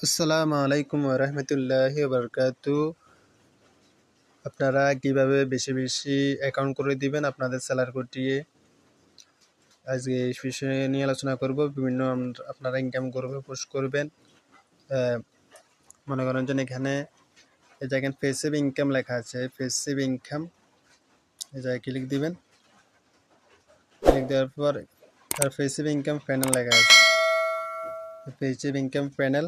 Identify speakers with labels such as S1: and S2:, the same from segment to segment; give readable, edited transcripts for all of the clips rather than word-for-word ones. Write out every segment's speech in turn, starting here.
S1: আসসালামু আলাইকুম ওরহমতুল্লাহি বারকাতু। আপনারা কিভাবে বেশি বেশি অ্যাকাউন্ট করে দিবেন আপনাদের স্যালারি ঘটিয়ে আজকে এই বিষয়ে নিয়ে আলোচনা করব। বিভিন্ন আপনারা ইনকাম করবে পোস্ট করবেন। মনে করেন যে এখানে এই জায়গায় পেসিভ ইনকাম লেখা আছে, পেসিভ ইনকাম এই জায়গায় ক্লিক দিবেন। ক্লিক দেওয়ার পর তার পেসিভ ইনকাম প্যানেল লেখা আছে, পেসিভ ইনকাম প্যানেল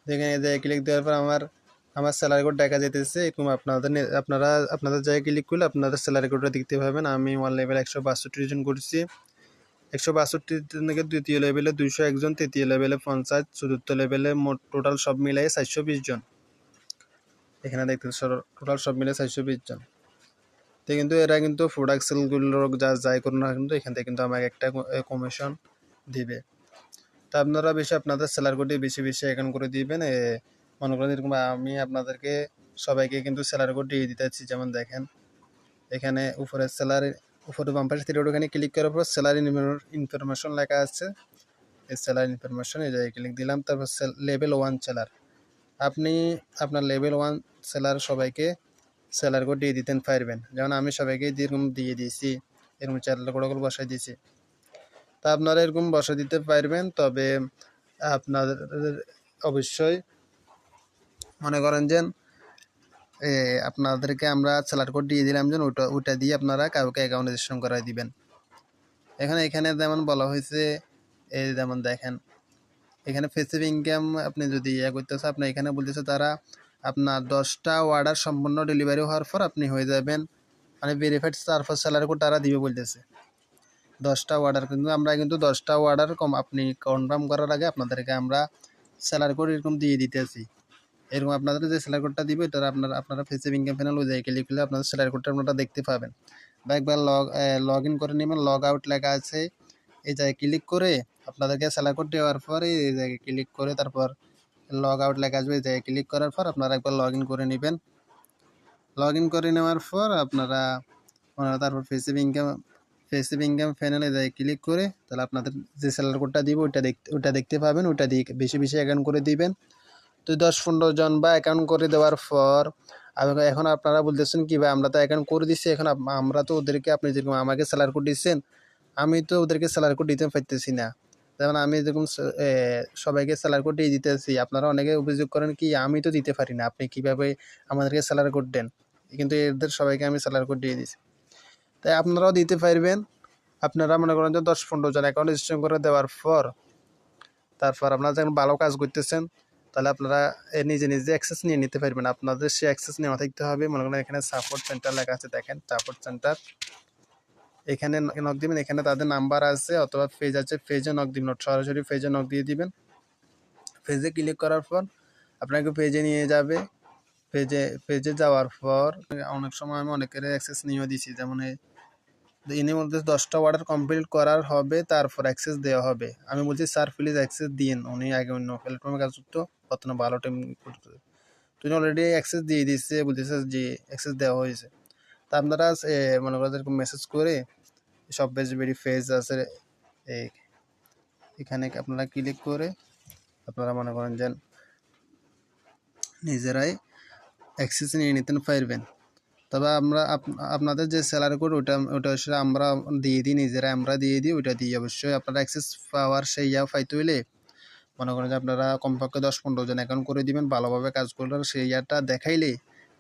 S1: দেখেন। এই জায়গায় ক্লিক দেওয়ার পর আমার স্যালারি কোড দেখা যেতেছে এরকম। আপনাদের জায়গায় ক্লিক করলে আপনাদের স্যালারি কোডটা দেখতে পাবেন। আমি ওয়ান লেভেল 162 জন করছি। 162 থেকে দ্বিতীয় লেভেলে 201 জন, তৃতীয় লেভেলে 50, চতুর্থ লেভেলে মোট টোটাল সব মিলাই 420 জন। এখানে দেখতে টোটাল সব মিলে 420 জন। তো কিন্তু এরা কিন্তু প্রোডাক্ট সেলগুলো যাই করুন না কিন্তু এখান থেকে কিন্তু আমাকে একটা কমিশন দিবে। তা আপনারা বেশি আপনাদের স্যালারি কোডে বেশি বেশি অ্যাকাউন্ট করে দিবেন। মনে করেন এরকম আমি আপনাদেরকে সবাইকে কিন্তু স্যালারি কোড দিয়ে দিতে চাচ্ছি। যেমন দেখেন এখানে উপরে স্যালারি, উপরে বাম পাশে ওখানে ক্লিক করার পর স্যালারি ইনফরমেশন লেখা আছে। এই স্যালারি ইনফরমেশন এই জায়গায় ক্লিক দিলাম। তারপর লেভেল 1 সেলার, আপনি আপনার লেভেল 1 সেলার সবাইকে স্যালারি কোড দিয়ে দিতেন পারবেন। যেমন আমি সবাইকে এরকম দিয়ে দিয়েছি, এরকম চ্যানেল কোড বসাই দিয়েছি। তা আপনারা এরকম বসা দিতে পারবেন। তবে আপনাদের অবশ্যই মনে করেন যে আপনাদেরকে আমরা স্যালারি কোড দিয়ে দিলাম যে ওটা দিয়ে আপনারা কাউকে অ্যাকাউন্ট রেজিস্ট্রেশন করাই দিবেন। এখানে যেমন বলা হয়েছে, এই যেমন দেখেন এখানে ফেসিভ ইনকাম আপনি যদি করতেছে, আপনি এখানে বলতেছে তারা আপনার 10টা অর্ডার সম্পূর্ণ ডেলিভারি হওয়ার পর আপনি হয়ে যাবেন মানে ভেরিফাইড, তারপর স্যালারি কোড তারা দিবে বলতেছে। 10টা অর্ডার কিন্তু আমরা কিন্তু 10টা অর্ডার আপনি কনফার্ম করার আগে আপনাদেরকে আমরা স্যালারি কোড এরকম দিয়ে দিতেছি। এরকম আপনাদের যে স্যালারি কোডটা দিবে এটা আপনারা ফেসিভ ইনকাম প্যানেল ওই জায়গায় ক্লিক করলে আপনাদের স্যালারি কোডটা আপনারা দেখতে পাবেন। বা একবার লগ ইন করে নেবেন, লগ আউট লেখা আছে এই জায়গায় ক্লিক করে আপনাদেরকে স্যালারি কোড দেওয়ার পরে এই জায়গায় ক্লিক করে তারপর লগ আউট লেখা আসবে। এই জায়গায় ক্লিক করার পর আপনারা একবার লগ ইন করে নেবেন। লগ ইন করে নেওয়ার পর আপনারা তারপর ফেসিভ ইনকাম প্যানেলে যায় ক্লিক করে তাহলে আপনাদের যে স্যালারি কোডটা দিব ওইটা দেখতে পাবেন। ওইটা দিয়ে বেশি বেশি অ্যাকাউন্ট করে দিবেন। তো 10-15 জন বা অ্যাকাউন্ট করে দেওয়ার পর এখন আপনারা বলতেছেন কি ভাই আমরা তো অ্যাকাউন্ট করে দিচ্ছি, এখন আমরা তো ওদেরকে, আপনি যেরকম আমাকে স্যালারি কোড দিচ্ছেন আমি তো ওদেরকে স্যালারি কোড দিতে পারতেছি না। যেমন আমি যেরকম সবাইকে স্যালারি কোড দিয়ে দিতেছি, আপনারা অনেকে অভিযোগ করেন কি আমি তো দিতে পারি না, আপনি কিভাবে আমাদেরকে স্যালারি কোড দেন। কিন্তু এদের সবাইকে আমি স্যালারি কোড দিয়ে দিচ্ছি, তাই আপনারাও দিতে পারবেন। আপনারা মনে করেন যে 10-15 জন অ্যাকাউন্ট রেজিস্ট্রেশন করে দেওয়ার পর তারপর আপনারা যখন ভালো কাজ করতেছেন তাহলে আপনারা নিজে নিজে অ্যাক্সেস নিয়ে নিতে পারবেন। আপনাদের সে অ্যাক্সেস নেওয়া থাকতে হবে। মনে করেন এখানে সাপোর্ট সেন্টার লেখা আছে, দেখেন সাপোর্ট সেন্টার, এখানে নক দিবেন। এখানে তাদের নাম্বার আছে অথবা পেজ আছে, পেজে নক দিবেন, সরাসরি পেজে নক দিয়ে দিবেন। পেজে ক্লিক করার পর আপনাকে পেজে নিয়ে যাবে। পেজে যাওয়ার পর অনেক সময় আমি অনেকের অ্যাক্সেস নিয়েও দিছি। যেমন ইনি মধ্যে 10টা অর্ডার কমপ্লিট করার হবে তারপর অ্যাক্সেস দেওয়া হবে। আমি বলছি স্যার প্লিজ অ্যাক্সেস দিন, উনি আগে অন্য প্ল্যাটফর্মে কাজ করতো, বর্তমানে ভালো টাইম করতো। তুমি অলরেডি অ্যাক্সেস দিয়ে দিচ্ছে, বলতেছে যে অ্যাক্সেস দেওয়া হয়েছে। তা আপনারা মনে করেন এরকম মেসেজ করে সব পেজ আছে এখানে আপনারা ক্লিক করে আপনারা মনে করেন যে নিজেরাই অ্যাক্সেস নিয়ে নিতে পারবেন। তবে আপনাদের যে স্যালারি কোড ওটা আসলে আমরা দিয়ে দিই, নিজেরাই আমরা দিয়ে দিই। ওইটা দিয়ে অবশ্যই আপনারা অ্যাক্সেস পাওয়ার সেই পাইতে হইলে মনে করেন যে আপনারা কমপক্ষে 10-15 জন অ্যাকাউন্ট করে দিবেন। ভালোভাবে কাজ করলে সেই দেখাইলে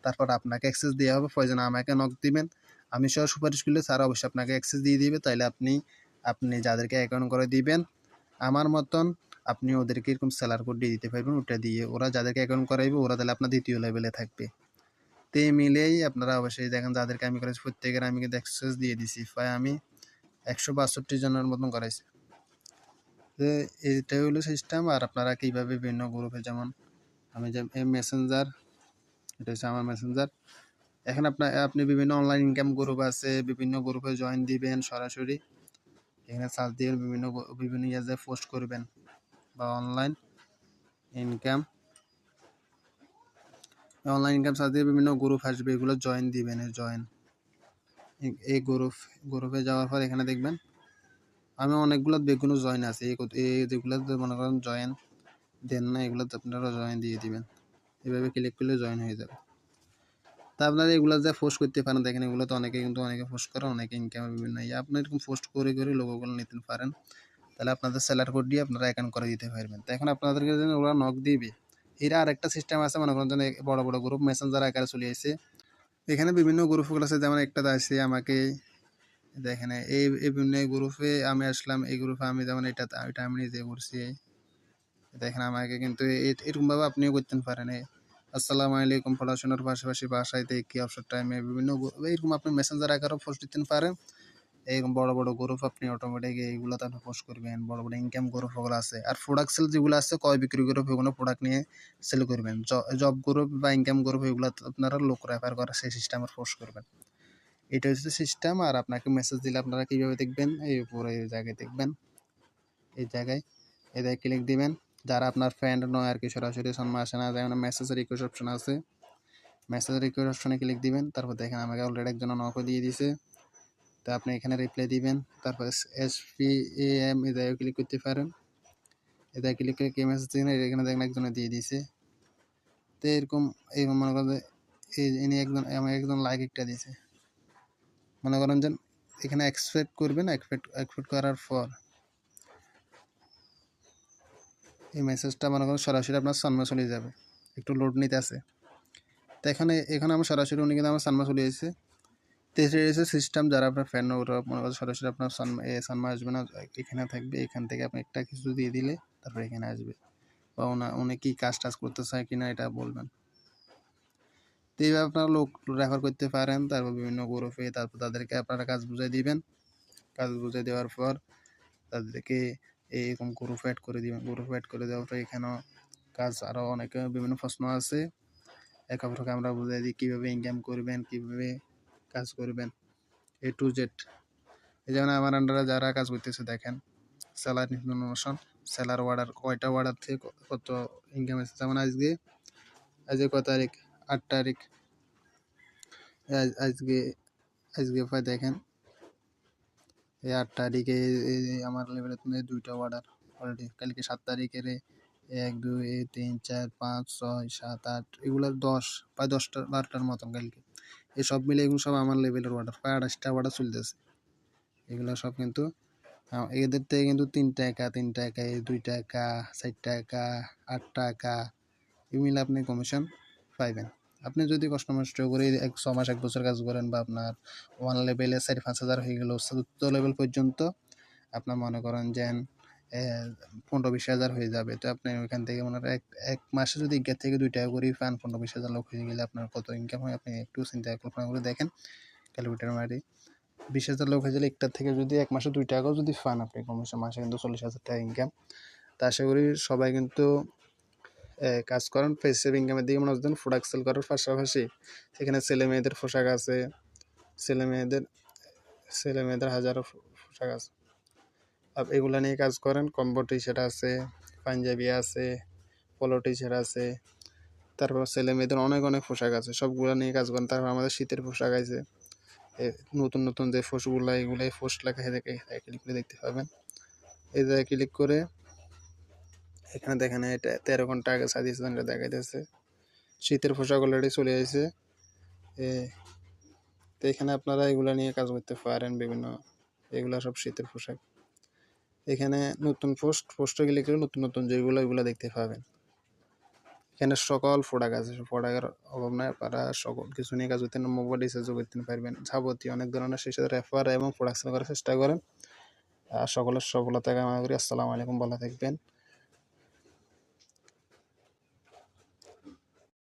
S1: তারপর আপনাকে অ্যাক্সেস দেওয়া হবে। প্রয়োজনে আমাকে নক দিবেন, আমি সহ সুপারিশ করলে স্যার অবশ্যই আপনাকে অ্যাক্সেস দিয়ে দিবে। তাইলে আপনি যাদেরকে অ্যাকাউন্ট করে দিবেন আমার মতন আপনি ওদেরকে এরকম স্যালারি কোড দিয়ে দিতে পারবেন। ওটা দিয়ে ওরা যাদেরকে অ্যাকাউন্ট করাইবে ওরা তাহলে আপনার দ্বিতীয় লেভেলে থাকবে। তে মিলেই আপনারা অবশ্যই দেখেন যাদেরকে আমি করেছি প্রত্যেকের আমি কিন্তু অ্যাক্সেস দিয়ে দিছি। প্রায় আমি 162 জনের মতন করাইছি। তো এটাই হলো সিস্টেম। আর আপনারা কীভাবে বিভিন্ন গ্রুপে, যেমন আমি যে মেসেঞ্জার, এটা হচ্ছে আমার মেসেঞ্জার। এখন আপনি বিভিন্ন অনলাইন ইনকাম গ্রুপ আছে, বিভিন্ন গ্রুপে জয়েন দিবেন সরাসরি। এখানে সার্চ দিয়ে বিভিন্ন ইয়াজে পোস্ট করবেন বা অনলাইন ইনকাম সার্চ দিয়ে বিভিন্ন গ্রুপ আসবে, এগুলো জয়েন দিবেন। এই গ্রুপে যাওয়ার পর এখানে দেখবেন আমি অনেকগুলো বেগুনও জয়েন আছে, এই যেগুলোতে মনে করেন জয়েন দেন না, এগুলোতে আপনারা জয়েন দিয়ে দিবেন। এভাবে ক্লিক করলে জয়েন হয়ে যাবে। তা আপনারা এগুলো যা পোস্ট করতে পারেন, দেখেন এগুলো তো অনেকে পোস্ট করে, অনেকে ইনকামের বিভিন্ন আপনি এরকম পোস্ট করে লোগোগুলো নিতে পারেন। তাহলে আপনাদের সেলার কোড দিয়ে আপনারা অ্যাকাউন্ট করে দিতে পারবেন। তো এখন আপনাদেরকে যেন ওরা নক দিবে, এর আরেকটা সিস্টেম আছে, মনে করেন যেন বড় বড় গ্রুপ মেসেঞ্জার আকারে চলে আসছে। এখানে বিভিন্ন গ্রুপগুলো আছে, যেমন একটা আছে আমাকে দেখেন, এই বিভিন্ন গ্রুপে আমি আসলাম, এই গ্রুপে আমি যেমন এটা আমি নিজে করছি। দেখেন আমাকে কিন্তু এরকমভাবে আপনিও করতে পারেন। আসসালামু আলাইকুম, পড়াশোনার পাশাপাশি বাসায় দেখি অবসর টাইমে বিভিন্ন এরকম আপনি মেসেঞ্জার আকারেও পোস্ট দিতে পারেন। এরকম বড় বড় গ্রুপ আপনি অটোমেটিক এইগুলোতে আপনি পোস্ট করবেন। বড় বড় ইনকাম গ্রুপ ওগুলো আছে। আর প্রোডাক্ট সেল যেগুলো আছে, ক্রয় বিক্রি গ্রুপ, এগুলো প্রোডাক্ট নিয়ে সেল করবেন। জব গ্রুপ বা ইনকাম গ্রুপ এগুলো আপনারা লোক রেফার করা সেই সিস্টেমের পোস্ট করবেন। এটা হচ্ছে সিস্টেম। আর আপনাকে মেসেজ দিলে আপনারা কীভাবে দেখবেন, এই উপরে এই জায়গায় দেখবেন, এই জায়গায় ক্লিক দিবেন। যারা আপনার ফ্রেন্ড নয় আর কি, সরাসরি সন্মা আসে না, যেমন মেসেজ রিকোয়েস্ট অপশন আছে, মেসেজ রিকোয়েস্ট অপশনে ক্লিক দিবেন। তারপর দেখেন আমাকে অলরেডি একজন নকও দিয়ে দিছে, তো আপনি এখানে রিপ্লাই দিবেন। তারপর SPAM এটাও ক্লিক করতে পারেন। এটা ক্লিক করে কে মেসেজ দিন, এখানে দেখেন একজনে দিয়ে দিছে। তো এরকম মনে করেন যে ইনি আমাকে একজন লাইক একটা দিছে, মনে করেন যে এখানে এক্সপেক্ট করবেন। এক্সপেক্ট করার পর এই মেসেজটা মনে করেন সরাসরি আপনার সামনে চলে যাবে। একটু লোড নিতে আছে। তো এখানে আমার সরাসরি উনি কিন্তু আমার সামনে চলে এসেছে। তো এসে সিস্টেম, যারা আপনার ফ্যান ওরা মনে করেন সরাসরি আপনার সামনে আসবে না, এখানে থাকবে। এখান থেকে আপনি একটা কিছু দিয়ে দিলে তারপর এখানে আসবে, বা উনি কি কাজ টাজ করতে চায় কিনা এটা বলবেন। তো এইভাবে আপনারা লোক রেফার করতে পারেন। তারপর বিভিন্ন গ্রুপে তারপর তাদেরকে আপনারা কাজ বুঝিয়ে দিবেন। কাজ বুঝিয়ে দেওয়ার পর তাদেরকে এরকম গ্রুপ অ্যাড করে দিবেন। গ্রুপ অ্যাড করে দেওয়ার পর এখানেও কাজ আরও অনেক বিভিন্ন প্রশ্ন আছে, একে অপরকে আমরা বুঝিয়ে দিই কীভাবে ইনকাম করবেন, কীভাবে কাজ করবেন, A to Z। এই যেমন আমার আন্ডারে যারা কাজ করতেছে দেখেন, সেলার ইনফরমেশন, সেলার অর্ডার, কয়টা অর্ডার থেকে কত ইনকাম আছে। যেমন আজকে কত তারিখ, 8 তারিখ। আজকে আজকে প্রায় দেখেন এই 8 তারিখে আমার লেভেলে 2টা অর্ডার অলরেডি। কালকে 7 তারিখের 1 2 3 4 5 6 7 8 এগুলোর 10, প্রায় 10টা 12টার মতন কালকে। এই সব মিলে এগুলো সব আমার লেভেলের অর্ডার, প্রায় 28টা অর্ডার চলতেছে। এগুলো সব কিন্তু এদের থেকে কিন্তু 3 টাকা 3 টাকা, 2 টাকা, 4 টাকা, 8 টাকা এগুলো মিলে আপনি কমিশন পাইবেন। আপনি যদি কষ্ট মষ্ট করে 6 মাস 1 বছর কাজ করেন, বা আপনার ওয়ান লেভেলে 4-5 হাজার হয়ে গেল, 4th লেভেল পর্যন্ত আপনার মনে করেন যে 15-20 হাজার হয়ে যাবে। তো আপনি ওইখান থেকে মনে করেন এক মাসে যদি 1 থেকে 2 টাকা করে পান, 15-20 হাজার লোক হয়ে গেলে আপনার কত ইনকাম হয় আপনি একটু চিন্তা কল্পনা করে দেখেন, ক্যালকুলেটার মারি। 20,000 লোক হয়ে গেলে একটার থেকে যদি 1 মাসে 2 টাকাও যদি পান আপনি, কমিশন মাসে কিন্তু 40,000 টাকা ইনকাম। তা আশা করি সবাই কিন্তু কাজ করেন, পেসিভ ইনকামের দিকে মনোযোগ দেন। প্রোডাক্ট সেল করার পাশাপাশি সেখানে ছেলে মেয়েদের পোশাক আছে, ছেলে মেয়েদের হাজারো পোশাক আছে, এগুলা নিয়ে কাজ করেন। কম্বো টি শার্ট আছে, পাঞ্জাবি আছে, পলো টি শার্ট আছে, তারপর ছেলে মেয়েদের অনেক পোশাক আছে, সবগুলো নিয়ে কাজ করেন। তারপর আমাদের শীতের পোশাক আছে, নতুন নতুন যে পোস্টগুলো, এগুলাই পোস্ট লেখা ক্লিক করে দেখতে পাবেন। এই জায়গায় ক্লিক করে এখানে দেখেন এটা 13 ঘন্টা আগে সাজেশনটা দেখাইতেছে। শীতের পোশাক অলরেডি চলে আসে। তো এখানে আপনারা এগুলা নিয়ে কাজ করতে পারেন বিভিন্ন, এগুলা সব শীতের পোশাক। এখানে নতুন পোস্টে ক্লিক করে নতুন নতুন যেগুলো এগুলো দেখতে পাবেন। এখানে সকল প্রোডাক্ট আছে, প্রোডাক্টের অভাব নাই। আপনারা সকল কিছু নিয়ে কাজ করতে, মোবাইল রিচার্জও করতে পারবেন, যাবতীয় অনেক ধরনের সেই সাথে রেফার এবং প্রোডাকশন করার চেষ্টা করেন। সকলের সফলতা কামনা করি। আসসালামু আলাইকুম, ভালো থাকবেন।